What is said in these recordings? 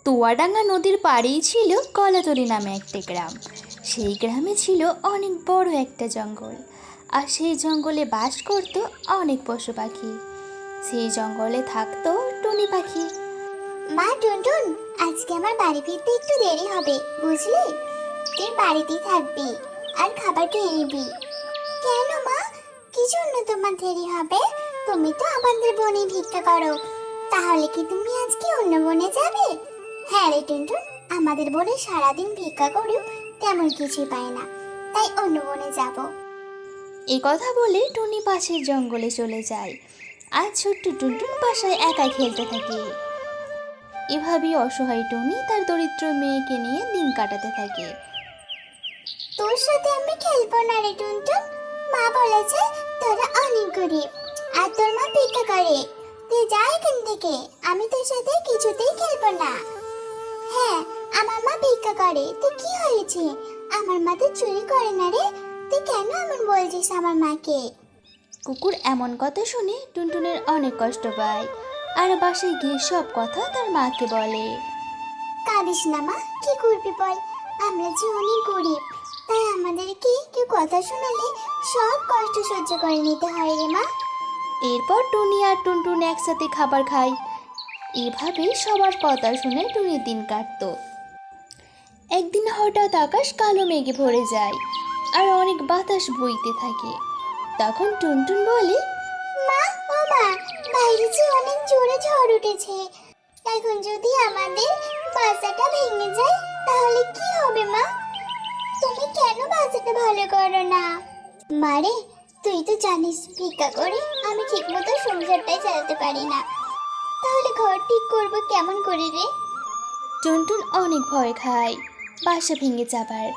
তোয়াডাঙ্গা নদীর পাড়েই ছিল কলাতলি নামে একটা গ্রাম। সেই গ্রামে ছিল অনেক বড় একটা জঙ্গল, আর সেই জঙ্গলে বাস করত অনেক পশু পাখি। সেই জঙ্গলে থাকতো টুনি পাখি। মা টুনটুন, আজকে আমার বাড়ি ফিরতে একটু দেরি হবে, বুঝলি? তুই বাড়িতেই থাকবি আর খাবারটা এনেবি। কেন মা, কি জন্য তোমার দেরি হবে? তুমি তো আমাদের বনে ভিক্ষা করো, তাহলে কি তুমি আজকে অন্য বনে যাবে? হ্যাঁ রে টুনটুন, আমাদের বনে সারাদিন ভিক্ষা করেও তেমন কিছুই পায় না, তাই অন্য বনে যাব। এই কথা বলে টুনি পাশের জঙ্গলে চলে যায়, আর ছোট্ট টুনটুন বাসায় একা খেলতে থাকে। এভাবেই অসহায় টুনি তার দরিদ্র মেয়েকে নিয়ে দিন কাটাতে থাকে। তোর সাথে আমি খেলবো না রে টুনটুন, মা বলেছে তোরা অনেক গরিব আর তোর মা ভিক্ষা করে। তুই যা এখান থেকে, আমি তোর সাথে কিছুতেই খেলবো না। হ্যাঁ, আমার মা ভিক্ষা করে, তুই কি হয়েছে? আমার মা তো চুরি করে না রে, তুই কেন এমন বলছিস আমার মাকে? কুকুর এমন কথা শুনে টুনটুনের অনেক কষ্ট পায়, আর বাসায় গিয়ে সব কথা তার মাকে বলে। কাঁদিস না মা, কি করবি বল? আমরা যে অনেক গরিব, তাই আমাদেরকে কেউ কথা শোনালে সব কষ্ট সহ্য করে নিতে হয় রে মা। এরপর টুনি আর টুনটুন একসাথে খাবার খায়। এভাবে সবার কথা শুনে টুনির দিন কাটতো। একদিন হঠাৎ আকাশ কালো মেঘে ভরে যায়, আর অনেক বাতাস বইতে থাকে। তখন টুনটুন বলে, মা, ও মা, বাইরে যে অনেক জোরে ঝড় উঠেছে। এখন যদি আমাদের বাসাটা ভেঙে যায় তাহলে কি হবে মা? তুমি কেন বাসাটা ভালো করো না? মারে, তুই তো জানিস ভিক্ষা করে আমি ঠিকমতো সংসারটাই চালাতে পারি না, তাহলে ঘর ঠিক করবো কেমন করে রে? টুনটুন অনেক ভয় খায় বাসা ভেঙে যাবার,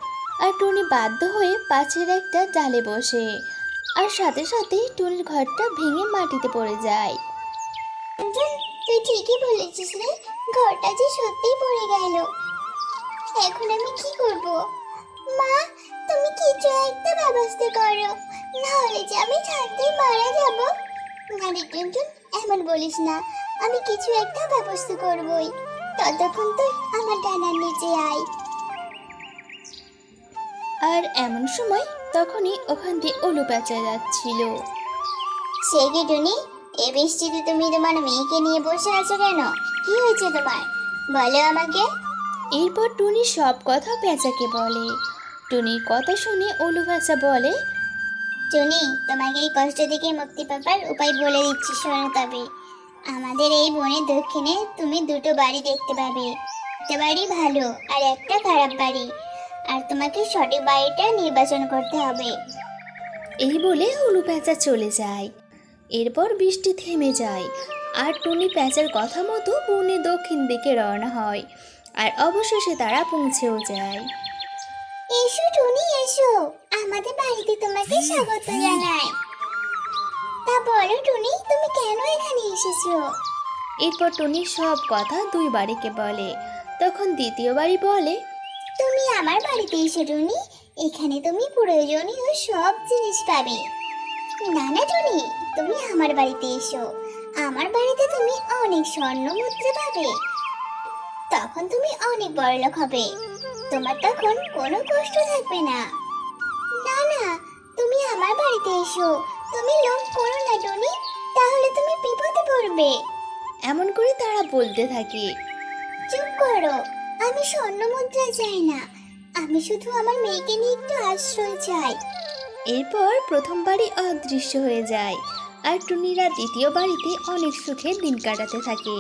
আর টুনি বাধ্য হয়ে পাশের একটা ডালে বসে, আর সাথে সাথে টুনির ঘরটা ভেঙে মাটিতে পড়ে যায়। টুনটুন, তুই ঠিকই বলেছিস রে, ঘরটা যে সত্যিই পড়ে গেল। এখন আমি কি করব? মা, তুমি কিছু একটা ব্যবস্থা করো, না হলে যে আমি ঠান্ডায় মারা যাব। না রে টুনটুন, এমন বলিস না, আমি কিছু একটা ব্যবস্থা করবই। ততক্ষণ তুই আমার ডানার নিচে আয়। আর এমন সময় তখনই ওখান দিয়ে ওলু পেঁচা যাচ্ছিল। সে কি টুনি, এই বৃষ্টিতে তুমি তোমার মেয়েকে নিয়ে বসে আছো কেন? কি হয়েছে তোমার, বলো আমাকে। এরপর টুনি সব কথা পেঁচাকে বলে। টুনির কথা শুনে ওলু পেঁচা বলে, টুনি, তোমাকে এই কষ্ট থেকে মুক্তি পাবার উপায় বলে দিচ্ছি, শোনো তবে। আমাদের এই বনের দক্ষিণে তুমি দুটো বাড়ি দেখতে পাবে। একটা বাড়ি ভালো আর একটা খারাপ বাড়ি, আর তোমাকে সঠিক বাড়িটা নির্বাচন করতে হবে। এই বলে ওলু পেঁচা চলে যায়। এরপর বৃষ্টি থেমে যায়, আর টুনি পেঁচার কথা মতো বনের দক্ষিণ দিকে রওনা হয়, আর অবশেষে তারা পৌঁছেও যায়। এসো টুনি, এসো, আমাদের বাড়িতে তোমাকে স্বাগত জানাই। তা বলো টুনি, তুমি কেন এখানে এসেছো? এরপর টুনি সব কথা দুই বাড়িকে বলে। তখন দ্বিতীয় বাড়ি বলে, তুমি আমার বাড়িতে এসো টুনি, এখানে তুমি প্রয়োজনীয় সব জিনিস পাবে। না না টুনি, তুমি আমার বাড়িতে এসো, আমার বাড়িতে তুমি অনেক স্বর্ণ মুদ্রা পাবে। তখন তুমি অনেক বড়লোক হবে, তোমার তখন কোনো কষ্ট থাকবে না। না না, তুমি আমার বাড়িতে এসো, তুমি লোভ করো না টুনি, তাহলে তুমি বিপদে পড়বে। এমন করে তারা বলতে থাকে। চুপ করো, আমি স্বর্ণ মুদ্রা চাই না, আমি শুধু আমার মেয়েকে নিয়ে একটু আশ্রয় চাই। এরপর প্রথম বাড়ি অদৃশ্য হয়ে যায়, আর টুনিরা দ্বিতীয় বাড়িতে অনেক সুখে দিন কাটাতে থাকে।